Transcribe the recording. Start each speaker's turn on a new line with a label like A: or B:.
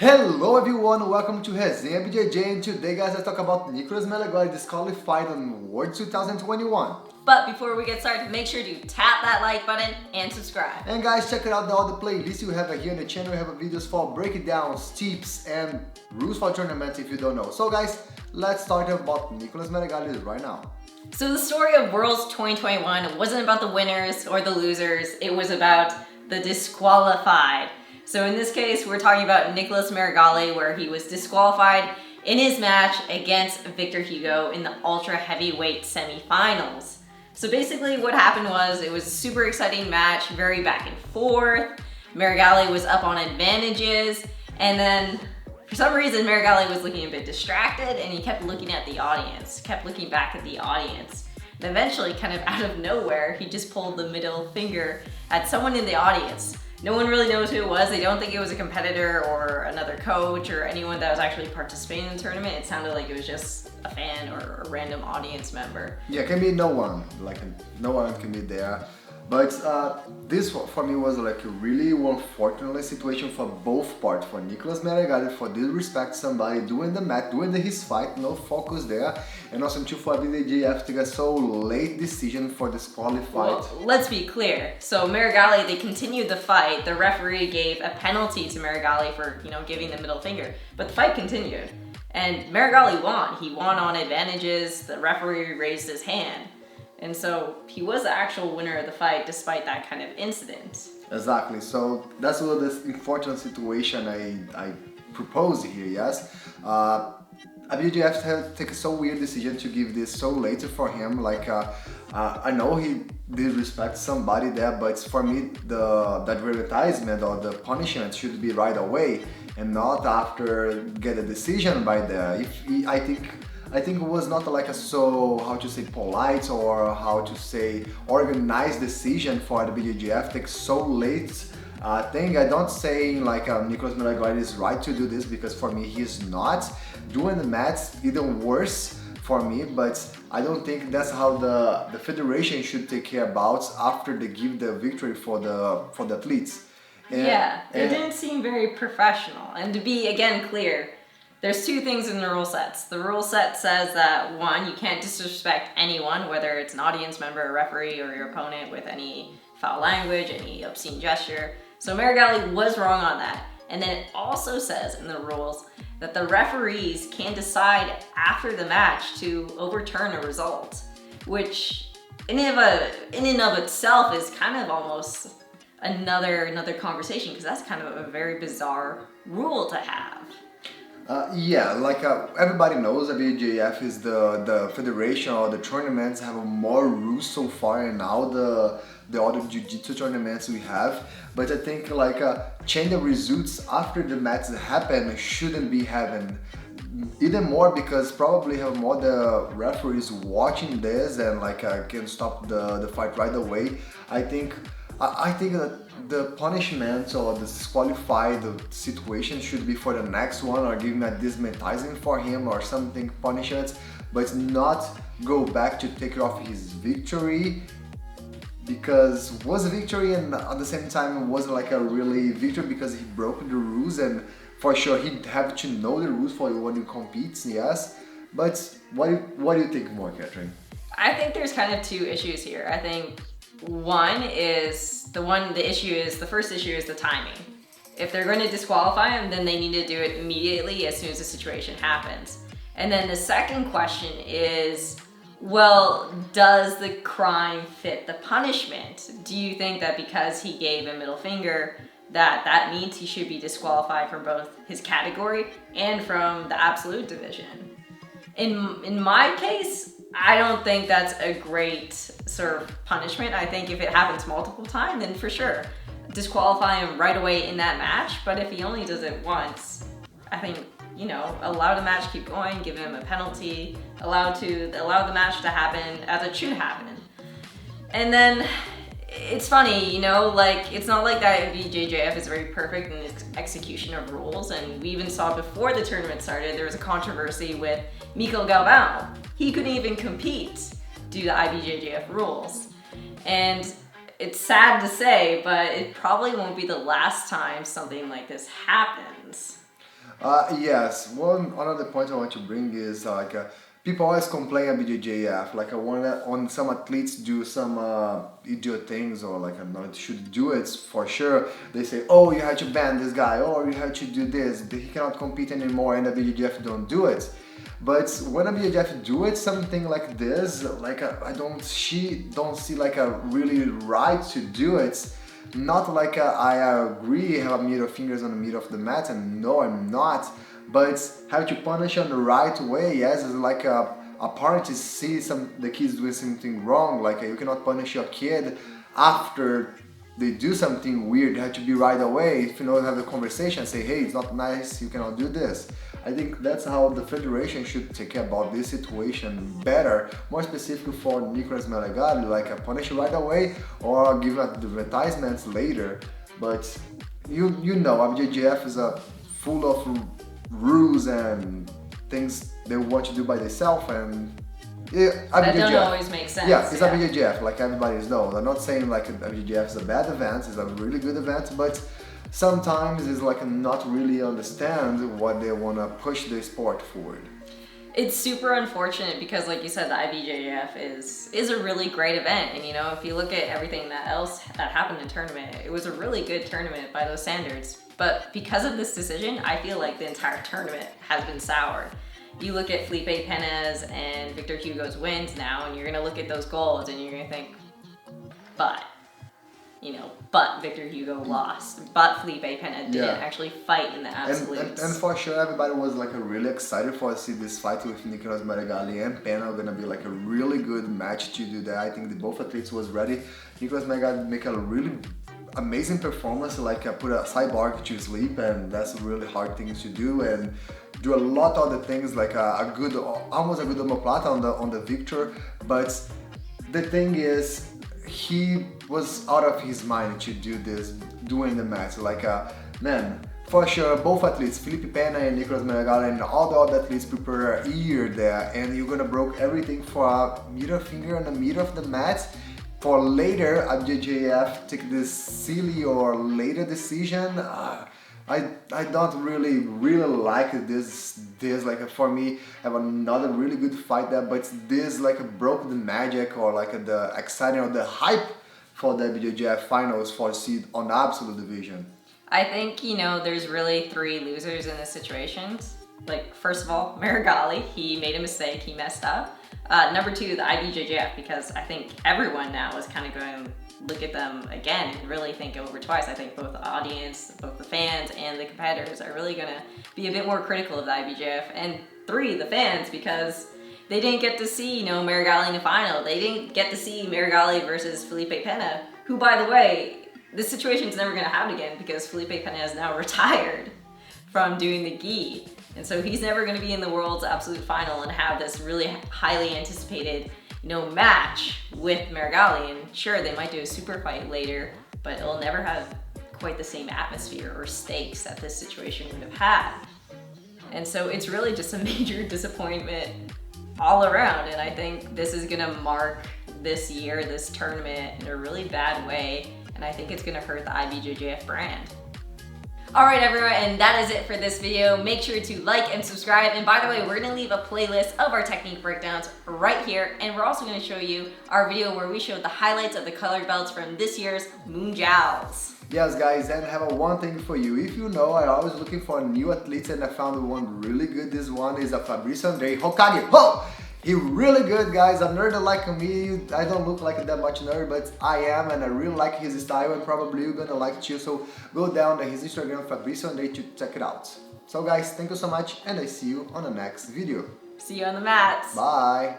A: Hello everyone, welcome to Resenha BJJ, and today guys let's talk about Meregali disqualified on Worlds 2021.
B: But before we get started, make sure to tap that like button and subscribe.
A: And guys, check out all the playlists you have here on the channel. We have videos for breakdowns, tips, and rules for tournaments if you don't know. So guys, let's start about Meregali right now.
B: So the story of Worlds 2021 wasn't about the winners or the losers, it was about the disqualified. So in this case, we're talking about Meregali, where he was disqualified in his match against Victor Hugo in the ultra heavyweight semifinals. So basically what happened was, it was a super exciting match, very back and forth. Meregali was up on advantages, and then for some reason Meregali was looking a bit distracted and he kept looking at the audience, kept looking back at the audience. And eventually, kind of out of nowhere, he just pulled the middle finger at someone in the audience. No one really knows who it was. They don't think it was a competitor or another coach or anyone that was actually participating in the tournament. It sounded like it was just a fan or a random audience member.
A: Yeah, can be no one, no one can be there. But this for me was like a really unfortunate situation for both parts. For Meregali, for disrespect somebody doing the match, doing his fight, no focus there. And also too for IBJJF to get so late decision for disqualified.
B: Well, let's be clear. So Meregali, they continued the fight. The referee gave a penalty to Meregali for, giving the middle finger. But the fight continued. And Meregali won. He won on advantages. The referee raised his hand. And so he was the actual winner of the fight despite that kind of incident.
A: Exactly, so that's what this unfortunate situation I propose here, yes. IBJJF had to take a so weird decision to give this so late for him. I know he disrespects somebody there, but for me the advertisement or the punishment should be right away and not after get a decision by the. I think it was not like a so, how to say, polite or how to say organized decision for the BJJF take so late thing. I don't say like Meregali is right to do this, because for me he's not. Doing the match even worse for me, but I don't think that's how the federation should take care about after they give the victory for the athletes.
B: It didn't seem very professional. And to be again clear, there's two things in the rule sets. The rule set says that, one, you can't disrespect anyone, whether it's an audience member, a referee, or your opponent with any foul language, any obscene gesture. So Meregali was wrong on that. And then it also says in the rules that the referees can decide after the match to overturn a result, which in and of itself is kind of almost another conversation, because that's kind of a very bizarre rule to have.
A: Everybody knows that BJJF is the federation, or the tournaments have more rules so far, and now the other jiu-jitsu tournaments we have. But I think change the results after the match happen shouldn't be happening. Even more because probably have more the referees watching this and can stop the fight right away. I think that the punishment or the disqualified situation should be for the next one, or give him a dismantling for him or something punishment, but not go back to take off his victory, because it was a victory and at the same time it wasn't like a really victory because he broke the rules, and for sure he'd have to know the rules for when you compete, yes. But what do you think more, Catherine?
B: I think there's kind of two issues here. I think the first issue is the timing. If they're going to disqualify him, then they need to do it immediately as soon as the situation happens. And then the second question is, well, does the crime fit the punishment? Do you think that because he gave a middle finger, that means he should be disqualified from both his category and from the absolute division? In my case, I don't think that's a great sort of punishment. I think if it happens multiple times, then for sure, disqualify him right away in that match. But if he only does it once, I think, allow the match to keep going, give him a penalty, allow the match to happen as it should happen. And then it's funny, it's not like that BJJF is very perfect in its execution of rules, and we even saw before the tournament started, there was a controversy with Mikel Galvão. He couldn't even compete due to IBJJF rules. And it's sad to say, but it probably won't be the last time something like this happens.
A: Yes, one another point I want to bring is like people always complain at BJJF like when some athletes do some idiot things or like not should do it for sure. They say, oh, you have to ban this guy, or you have to do this. He cannot compete anymore, and the BJJF don't do it. But when a BJJF do it, something like this, like I don't see like a really right to do it. Not like I agree, have a middle fingers on the middle of the mat, and no, I'm not. But have to punish on the right way. Yes, it's like a parent see the kids doing something wrong. Like you cannot punish your kid after they do something weird. You have to be right away. If you know, have a conversation, say, hey, it's not nice, you cannot do this. I think that's how the federation should take care about this situation better, more specific for Nicolas Meregali, like punish right away or give advertisements later. But you know, IBJJF is full of rules and things they want to do by themselves, and
B: that don't always make sense.
A: Yeah, it's IBJJF, like everybody knows. I'm not saying like IBJJF is a bad event, it's a really good event, but sometimes it's like not really understand what they want to push the sport forward.
B: It's super unfortunate because, like you said, the IBJJF is a really great event, and you know, if you look at everything that happened in the tournament, it was a really good tournament by those standards. But because of this decision, I feel like the entire tournament has been soured. You look at Felipe Pena's and Victor Hugo's wins now, and you're gonna look at those goals and you're gonna think, but Victor Hugo lost, but Felipe Pena didn't actually fight in the absolutes.
A: And for sure, everybody was like really excited for see this fight with Nicolas Meregali and Pena. Gonna be like a really good match to do that. I think both athletes was ready. Nicolas Meregali make a really amazing performance, like put a cyborg to sleep, and that's a really hard thing to do, and do a lot of other things like almost a good omoplata on the Victor. But the thing is, he was out of his mind to do this during the match. Like man, for sure, both athletes, Felipe Pena and Nicolas Meregali, and all the other athletes prepare a year there, and you're gonna broke everything for a middle finger in the middle of the mat. For later, IBJJF take this silly or later decision. I don't really like this. Like for me, have another really good fight there, but this like broke the magic or like the exciting or the hype for the IBJJF finals for seed on the absolute division.
B: I think there's really three losers in this situation. Like first of all, Meregali, he made a mistake, he messed up. Number two, the IBJJF, because I think everyone now is kind of going to look at them again and really think over twice. I think both the audience, both the fans and the competitors are really going to be a bit more critical of the IBJJF. And three, the fans, because they didn't get to see, Meregali in the final. They didn't get to see Meregali versus Felipe Pena, who, by the way, this situation is never going to happen again because Felipe Pena is now retired from doing the gi. And so he's never going to be in the world's absolute final and have this really highly anticipated, match with Meregali. And sure, they might do a super fight later, but it'll never have quite the same atmosphere or stakes that this situation would have had. And so it's really just a major disappointment all around. And I think this is going to mark this year, this tournament, in a really bad way. And I think it's going to hurt the IBJJF brand. Alright everyone, and that is it for this video. Make sure to like and subscribe, and by the way, we're going to leave a playlist of our technique breakdowns right here, and we're also going to show you our video where we showed the highlights of the colored belts from this year's Mundials.
A: Yes guys, and I have one thing for you. If you know, I'm always looking for new athletes, and I found one really good. This one is a Fabrizio Andre Hokage. Whoa! He's really good, guys. A nerd like me. I don't look like that much nerd, but I am, and I really like his style, and probably you're gonna like too. So go down to his Instagram, Fabrizio Andre, to check it out. So guys, thank you so much, and I see you on the next video.
B: See you on the mats.
A: Bye.